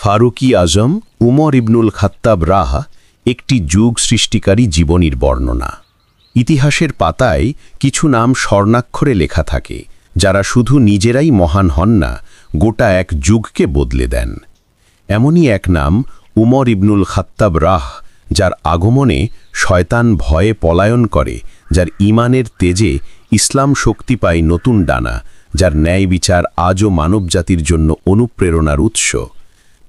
ফারুকি আজম উমর ইবনুল খাত্তাব রাহ একটি যুগ সৃষ্টিকারী জীবনীর বর্ণনা। ইতিহাসের পাতায় কিছু নাম স্বর্ণাক্ষরে লেখা থাকে, যারা শুধু নিজেরাই মহান হন না, গোটা এক যুগকে বদলে দেন। এমনই এক নাম উমর ইবনুল খাত্তাব রাহ, যার আগমনে শয়তান ভয়ে পলায়ন করে, যার ঈমানের তেজে ইসলাম শক্তি পায় নতুন ডানা, যার ন্যায় বিচার আজও মানবজাতির জন্য অনুপ্রেরণার উৎস।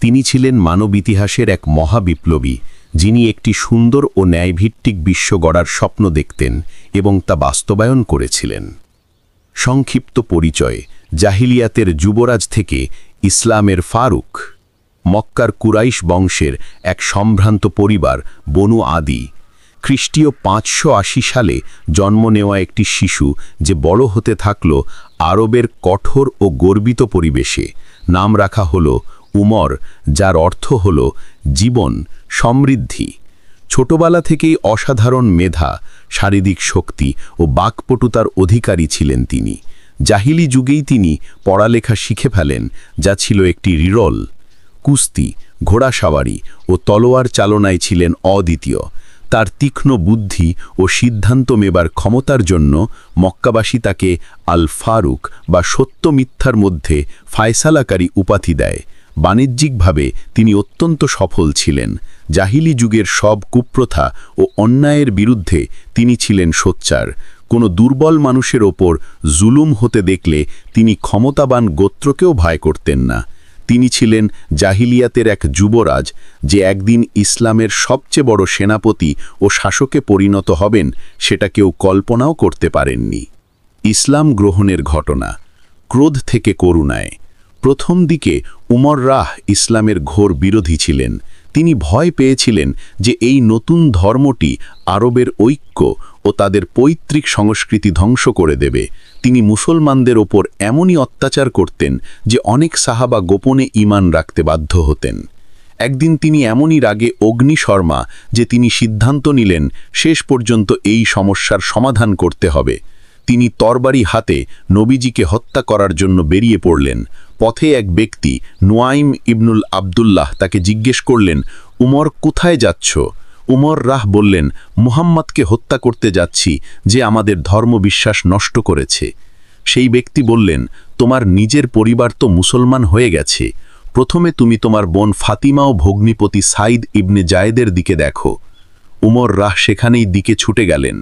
তিনি ছিলেন মানব ইতিহাসের এক মহাবিপ্লবী, যিনি একটি সুন্দর ও ন্যায়ভিত্তিক বিশ্ব গড়ার স্বপ্ন দেখতেন এবং তা বাস্তবায়ন করেছিলেন। সংক্ষিপ্ত পরিচয়: জাহিলিয়াতের যুবরাজ থেকে ইসলামের ফারুক। মক্কার কুরাইশ বংশের এক সম্ভ্রান্ত পরিবার বনু আদি। খ্রিস্টীয় 580 সালে জন্ম নেওয়া একটি শিশু, যে বড় হতে থাকল আরবের কঠোর ও গর্বিত পরিবেশে। নাম রাখা হল উমর, যার অর্থ হল জীবন, সমৃদ্ধি। ছোটবেলা থেকেই অসাধারণ মেধা, শারীরিক শক্তি ও বাকপটুতার অধিকারী ছিলেন তিনি। জাহিলি যুগেই তিনি পড়ালেখা শিখে ফেলেন, যা ছিল একটি রিরল। কুস্তি, ঘোড়াসওয়ারি ও তলোয়ার চালনায় ছিলেন অদ্বিতীয়। তার তীক্ষ্ণ বুদ্ধি ও সিদ্ধান্ত নেবার ক্ষমতার জন্য মক্কাবাসী তাকে আল ফারুক বা সত্য মিথ্যার মধ্যে ফায়সালাকারী উপাধি দেয়। বাণিজ্যিকভাবে তিনি অত্যন্ত সফল ছিলেন। জাহিলি যুগের সব কুপ্রথা ও অন্যায়ের বিরুদ্ধে তিনি ছিলেন সোচ্চার। কোনো দুর্বল মানুষের ওপর জুলুম হতে দেখলে তিনি ক্ষমতাবান গোত্রকেও ভয় করতেন না। তিনি ছিলেন জাহিলিয়াতের এক যুবরাজ, যে একদিন ইসলামের সবচেয়ে বড় সেনাপতি ও শাসকে পরিণত হবেন, সেটা কেউ কল্পনাও করতে পারেননি। ইসলাম গ্রহণের ঘটনা। ক্রোধ থেকে করুণায়। প্রথম দিকে উমর রাহ ইসলামের ঘোর বিরোধী ছিলেন। তিনি ভয় পেয়েছিলেন যে এই নতুন ধর্মটি আরবের ঐক্য ও তাদের পৈতৃক সংস্কৃতি ধ্বংস করে দেবে। তিনি মুসলমানদের ওপর এমনই অত্যাচার করতেন যে অনেক সাহাবা গোপনে ঈমান রাখতে বাধ্য হতেন। একদিন তিনি এমনই রাগে অগ্নিশর্মা যে তিনি সিদ্ধান্ত নিলেন শেষ পর্যন্ত এই সমস্যার সমাধান করতে হবে। তিনি তরবারি হাতে নবীজিকে হত্যা করার জন্য বেরিয়ে পড়লেন। পথে এক ব্যক্তি নুয়াইম ইবনুল আবদুল্লাহ তাকে জিজ্ঞেস করলেন, উমর, কোথায় যাচ্ছ? উমর রাহ বললেন, মুহাম্মদকে হত্যা করতে যাচ্ছি, যে আমাদের ধর্মবিশ্বাস নষ্ট করেছে। সেই ব্যক্তি বললেন, তোমার নিজের পরিবার তো মুসলমান হয়ে গেছে। প্রথমে তুমি তোমার বোন ফাতিমা ও ভগ্নিপতি সাইদ ইবনে জায়েদের দিকে দেখো। উমর রাহ সেখানেই দিকে ছুটে গেলেন।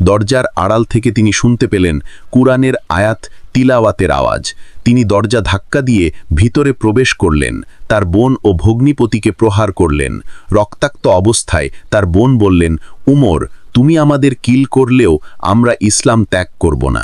দরজার আড়াল থেকে তিনি শুনতে পেলেন কুরআনের আয়াত তিলাওয়াতের আওয়াজ। তিনি দরজা ধাক্কা দিয়ে ভিতরে প্রবেশ করলেন। তার বোন ও ভগ্নিপতিকে প্রহার করলেন। রক্তাক্ত অবস্থায় তার বোন বললেন, উমর, তুমি আমাদের কিল করলেও আমরা ইসলাম ত্যাগ করব না।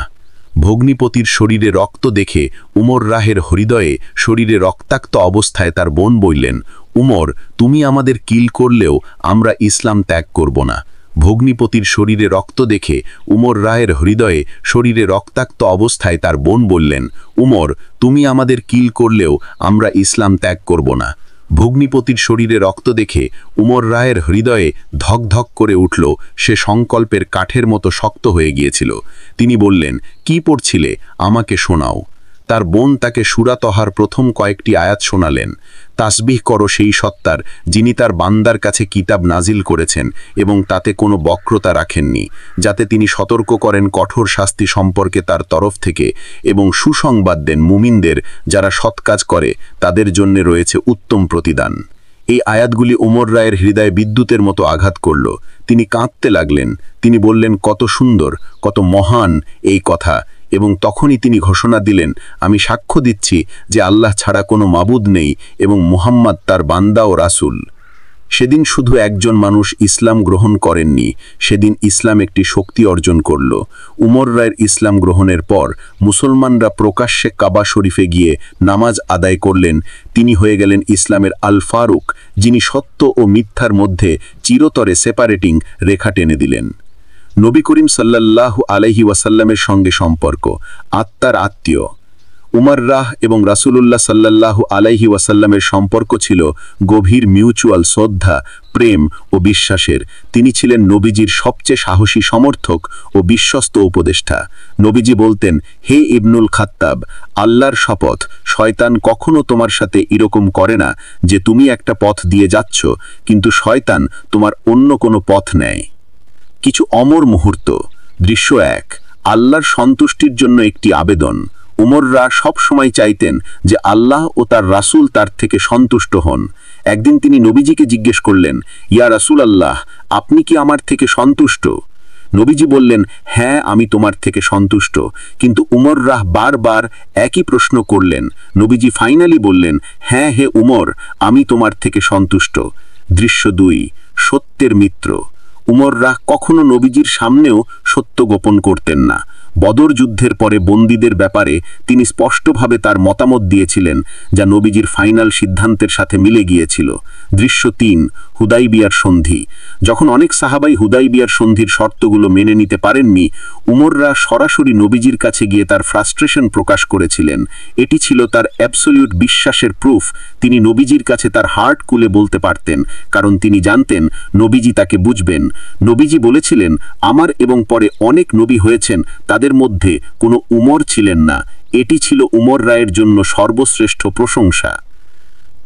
ভগ্নিপতির শরীরে রক্ত দেখে উমর রাহের হৃদয়ে শরীরে রক্তাক্ত অবস্থায় তার বোন বললেন, উমর, তুমি আমাদের কিল করলেও আমরা ইসলাম ত্যাগ করব না। ভগ্নিপতির শরীরে রক্ত দেখে উমর রায়ের হৃদয়ে শরীরে রক্তাক্ত অবস্থায় তার বোন বললেন, উমর, তুমি আমাদের কিল করলেও আমরা ইসলাম ত্যাগ করব না। ভগ্নিপতির শরীরে রক্ত দেখে উমর রায়ের হৃদয়ে ধক ধক করে উঠল। সে সংকল্পের কাঠের মতো শক্ত হয়ে গিয়েছিল। তিনি বললেন, কি পড়ছিলে? আমাকে শোনাও। তার বোন তাকে সূরা তহার প্রথম কয়েকটি আয়াত শোনালেন। তাসবিহ করো সেই সত্তার, যিনি তার বান্দার কাছে কিতাব নাজিল করেছেন এবং তাতে কোনো বক্রতা রাখেননি, যাতে তিনি সতর্ক করেন কঠোর শাস্তি সম্পর্কে তার তরফ থেকে এবং সুসংবাদ দেন মুমিনদের, যারা সৎ কাজ করে তাদের জন্য রয়েছে উত্তম প্রতিদান। এই আয়াতগুলি উমর রায়ের হৃদয়ে বিদ্যুতের মতো আঘাত করল। তিনি কাঁদতে লাগলেন। তিনি বললেন, কত সুন্দর, কত মহান এই কথা। এবং তখনই তিনি ঘোষণা দিলেন, আমি সাক্ষ্য দিচ্ছি যে আল্লাহ ছাড়া কোনো মাবুদ নেই এবং মুহাম্মদ তার বান্দা ও রাসূল। সেদিন শুধু একজন মানুষ ইসলাম গ্রহণ করেননি, সেদিন ইসলাম একটি শক্তি অর্জন করল। উমর রায়ের ইসলাম গ্রহণের পর মুসলমানরা প্রকাশ্যে কাবা শরীফে গিয়ে নামাজ আদায় করলেন। তিনি হয়ে গেলেন ইসলামের আল ফারুক, যিনি সত্য ও মিথ্যার মধ্যে চিরতরে সেপারেটিং রেখা টেনে দিলেন। নবী করিম সাল্লাল্লাহু আলাইহি ওয়াসাল্লামের সঙ্গে সম্পর্ক। আত্মার আত্মীয়। উমর রাহ এবং রাসূলুল্লাহ সাল্লাল্লাহু আলাইহি ওয়াসাল্লামের সম্পর্ক ছিল গভীর মিউচুয়াল শ্রদ্ধা, প্রেম ও বিশ্বাসের। তিনি ছিলেন নবীজির সবচেয়ে সাহসী সমর্থক ও বিশ্বস্ত উপদেষ্টা। নবীজি বলতেন, হে ইবনুল খাত্তাব, আল্লাহর শপথ, শয়তান কখনো তোমার সাথে এরকম করে না যে তুমি একটা পথ দিয়ে যাচ্ছ কিন্তু শয়তান তোমার অন্য কোনো পথ নেয়। কিছু অমর মুহূর্ত। দৃশ্য 1, আল্লাহর সন্তুষ্টির জন্য একটি আবেদন। উমররা সব সময় চাইতেন যে আল্লাহ ও তার রাসূল তার থেকে সন্তুষ্ট হন। একদিন তিনি নবীজিকে জিজ্ঞেস করলেন, ইয়া রাসূল আল্লাহ, আপনি কি আমার থেকে সন্তুষ্ট? নবীজি বললেন, হ্যাঁ, আমি তোমার থেকে সন্তুষ্ট। কিন্তু উমররা বারবার একই প্রশ্ন করলেন। নবীজি ফাইনালি বললেন, হ্যাঁ হে উমর, আমি তোমার থেকে সন্তুষ্ট। দৃশ্য 2, সত্যের মিত্র। উমররা কখনো নবীজির সামনেও সত্য গোপন করতেন না। বদর যুদ্ধের পরে বন্দীদের ব্যাপারে তিনি স্পষ্টভাবে তার মতামত দিয়েছিলেন, যা নবীজির ফাইনাল সিদ্ধান্তের সাথে মিলে গিয়েছিল। দৃশ্য 3, হুদাইবিয়ার সন্ধি। যখন অনেক সাহাবাই হুদাইবিয়ার সন্ধির শর্তগুলো মেনে নিতে পারেননি, উমররা সরাসরি নবীজির কাছে গিয়ে তার ফ্রাস্ট্রেশন প্রকাশ করেছিলেন। এটি ছিল তার অ্যাবসলিউট বিশ্বাসের প্রুফ। তিনি নবীজির কাছে তার হার্ট খুলে বলতে পারতেন, কারণ তিনি জানতেন নবীজি তাকে বুঝবেন। নবীজি বলেছিলেন, আমার এবং পরে অনেক নবী হয়েছেন, তাদের মধ্যে কোনো উমর ছিলেন না। এটি ছিল উমর রায়ের জন্য সর্বশ্রেষ্ঠ প্রশংসা।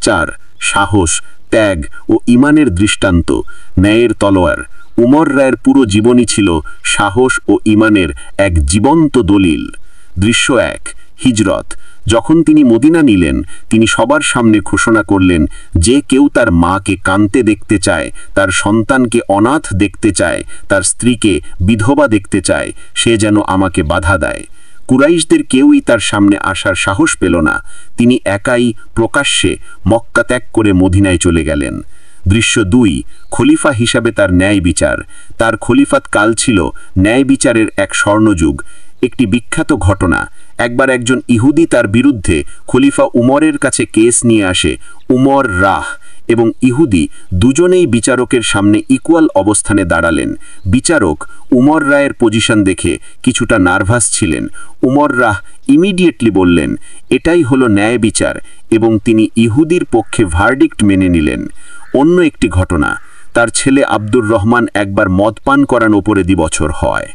4, সাহস, ত্যাগ ও ঈমানের দৃষ্টান্ত। ন্যায়ের তলোয়ার। উমর রায়ের পুরো জীবনই ছিল সাহস ও ঈমানের এক জীবন্ত দলিল। দৃশ্য 1, হিজরত। যখন তিনি মদিনা নিলেন, তিনি সবার সামনে ঘোষণা করলেন, যে কেউ তার মাকে কাঁদতে দেখতে চায়, তার সন্তানকে অনাথ দেখতে চায়, তার স্ত্রীকে বিধবা দেখতে চায়, সে যেন আমাকে বাধা দেয়। কুরাইশদের কেউই তার সামনে আসার সাহস পেল না। তিনি একাই প্রকাশ্যে মক্কা ত্যাগ করে মদিনায় চলে গেলেন। দৃশ্য 2, খলিফা হিসাবে তার ন্যায় বিচার। তার খলিফাত কাল ছিল ন্যায় বিচারের এক স্বর্ণযুগ। একটি বিখ্যাত ঘটনা, একবার একজন ইহুদি তার বিরুদ্ধে খলিফা উমরের কাছে কেস নিয়ে আসে। উমর রাহ এবং ইহুদি দুজনেই বিচারকের সামনে ইকুয়াল অবস্থানে দাঁড়ালেন। বিচারক উমর রায়ের পজিশন দেখে কিছুটা নার্ভাস ছিলেন। উমর রাহ ইমিডিয়েটলি বললেন, এটাই হলো ন্যায় বিচার, এবং তিনি ইহুদির পক্ষে ভার্ডিক্ট মেনে নিলেন। অন্য একটি ঘটনা, তার ছেলে আব্দুর রহমান একবার মদ পান করার ওপরে 2 বছর হয়।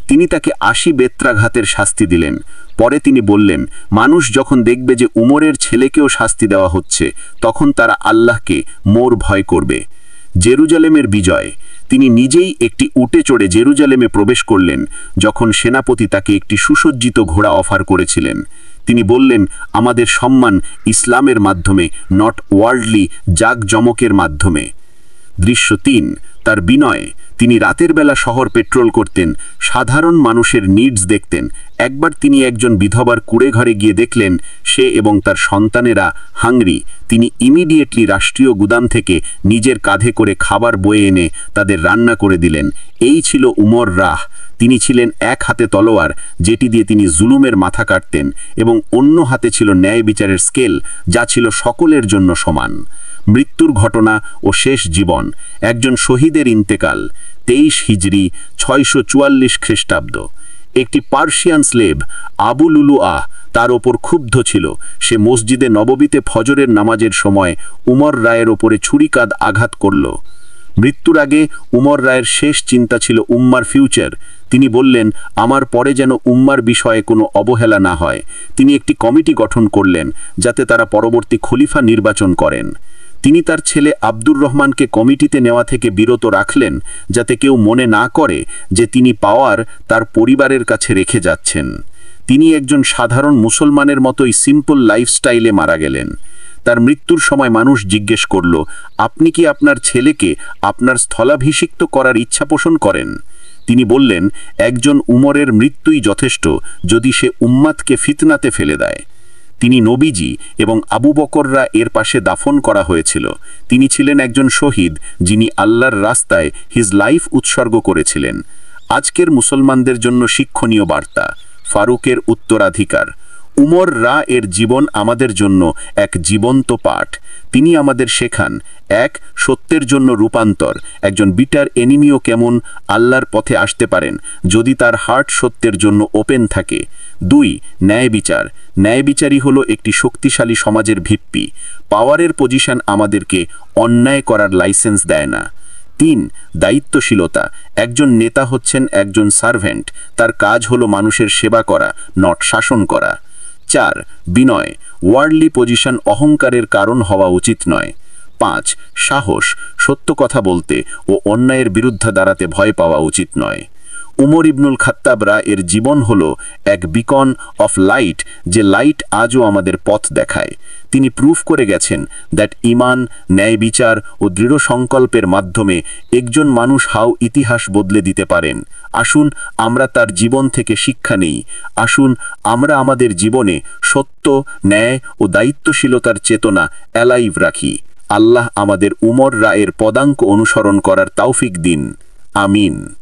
তিনি তাকে 80 বেত্রাঘাতের শাস্তি দিলেন। পরে তিনি বললেন, মানুষ যখন দেখবে যে উমরের ছেলেকেও শাস্তি দেওয়া হচ্ছে, তখন তারা আল্লাহকে মোর ভয় করবে। জেরুজালেমের বিজয়। তিনি নিজেই একটি উটে চড়ে জেরুজালেমে প্রবেশ করলেন, যখন সেনাপতি তাকে একটি সুসজ্জিত ঘোড়া অফার করেছিলেন। তিনি বললেন, আমাদের সম্মান ইসলামের মাধ্যমে, নট ওয়ার্ল্ডলি জাঁকজমকের মাধ্যমে। দৃশ্য 3, তার বিনয়। তিনি রাতের বেলা শহর পেট্রোল করতেন, সাধারণ মানুষের নিডস দেখতেন। একবার তিনি একজন বিধবার কুঁড়ে ঘরে গিয়ে দেখলেন সে এবং তার সন্তানেরা হাংরি। তিনি ইমিডিয়েটলি রাষ্ট্রীয় গুদাম থেকে নিজের কাঁধে করে খাবার বয়ে এনে তাদের রান্না করে দিলেন। এই ছিল উমর রাহ। তিনি ছিলেন এক হাতে তলোয়ার, যেটি দিয়ে তিনি জুলুমের মাথা কাটতেন, এবং অন্য হাতে ছিল ন্যায় বিচারের স্কেল, যা ছিল সকলের জন্য সমান। মৃত্যুর ঘটনা ও শেষ জীবন। একজন শহীদের ইন্তেকাল। 23 হিজরি 644 খ্রিস্টাব্দ। একটি পার্সিয়ান স্লেভ আবু লুলুআহ তার ওপর ক্ষুব্ধ ছিল। সে মসজিদে নববীতে ফজরের নামাজের সময় উমর রায়ের ওপরে ছুরিকাদ আঘাত করল। মৃত্যুর আগে উমর রায়ের শেষ চিন্তা ছিল উম্মার ফিউচার। তিনি বললেন, আমার পরে যেন উম্মার বিষয়ে কোনো অবহেলা না হয়। তিনি একটি কমিটি গঠন করলেন, যাতে তারা পরবর্তী খলিফা নির্বাচন করেন। তিনি তার ছেলে আব্দুর রহমানকে কমিটিতে নেওয়া থেকে বিরত রাখলেন, যাতে কেউ মনে না করে যে তিনি পাওয়ার তার পরিবারের কাছে রেখে যাচ্ছেন। তিনি একজন সাধারণ মুসলমানের মতোই সিম্পল লাইফস্টাইলে মারা গেলেন। তার মৃত্যুর সময় মানুষ জিজ্ঞেস করল, আপনি কি আপনার ছেলেকে আপনার স্থলাভিষিক্ত করার ইচ্ছা পোষণ করেন? তিনি বললেন, একজন উমরের মৃত্যুই যথেষ্ট যদি সে উম্মাতকে ফিতনাতে ফেলে দেয়। তিনি নবীজি এবং আবু বকররা এর পাশে দাফন করা হয়েছিল। তিনি ছিলেন একজন শহীদ, যিনি আল্লাহর রাস্তায় হিজ লাইফ উৎসর্গ করেছিলেন। আজকের মুসলমানদের জন্য শিক্ষণীয় বার্তা। ফারুকের উত্তরাধিকার। উমর রা এর জীবন আমাদের জন্য এক জীবন্ত পাঠ। তিনি আমাদের শেখান, এক, সত্যের জন্য রূপান্তর। একজন বিটার এনিমিও কেমন আল্লাহর পথে আসতে পারেন যদি তার হার্ট সত্যের জন্য ওপেন থাকে। দুই, ন্যায় বিচার। ন্যায় বিচারই হলো একটি শক্তিশালী সমাজের ভিত্তি। পাওয়ারের পজিশন আমাদেরকে অন্যায় করার লাইসেন্স দেয় না। তিন, দায়িত্বশীলতা। একজন নেতা হচ্ছেন একজন সার্ভেন্ট, তার কাজ হলো মানুষের সেবা করা, নট শাসন করা। চার, বিনয়। ওয়ার্ল্ডলি পজিশন অহংকারের কারণ হওয়া উচিত নয়। পাঁচ, সাহস। সত্য কথা বলতে ও অন্যায়ের বিরুদ্ধে দাঁড়াতে ভয় পাওয়া উচিত নয়। উমর ইবনুল খাত্তাব রা এর জীবন হল এক বিকন অফ লাইট, যে লাইট আজও আমাদের পথ দেখায়। তিনি প্রুফ করে গেছেন দ্যাট ইমান, ন্যায় বিচার ও দৃঢ় সংকল্পের মাধ্যমে একজন মানুষ হাও ইতিহাস বদলে দিতে পারেন। আসুন আমরা তার জীবন থেকে শিক্ষা নেই। আসুন আমরা আমাদের জীবনে সত্য, ন্যায় ও দায়িত্বশীলতার চেতনা অ্যালাইভ রাখি। আল্লাহ আমাদের উমর রা এর পদাঙ্ক অনুসরণ করার তৌফিক দিন। আমিন।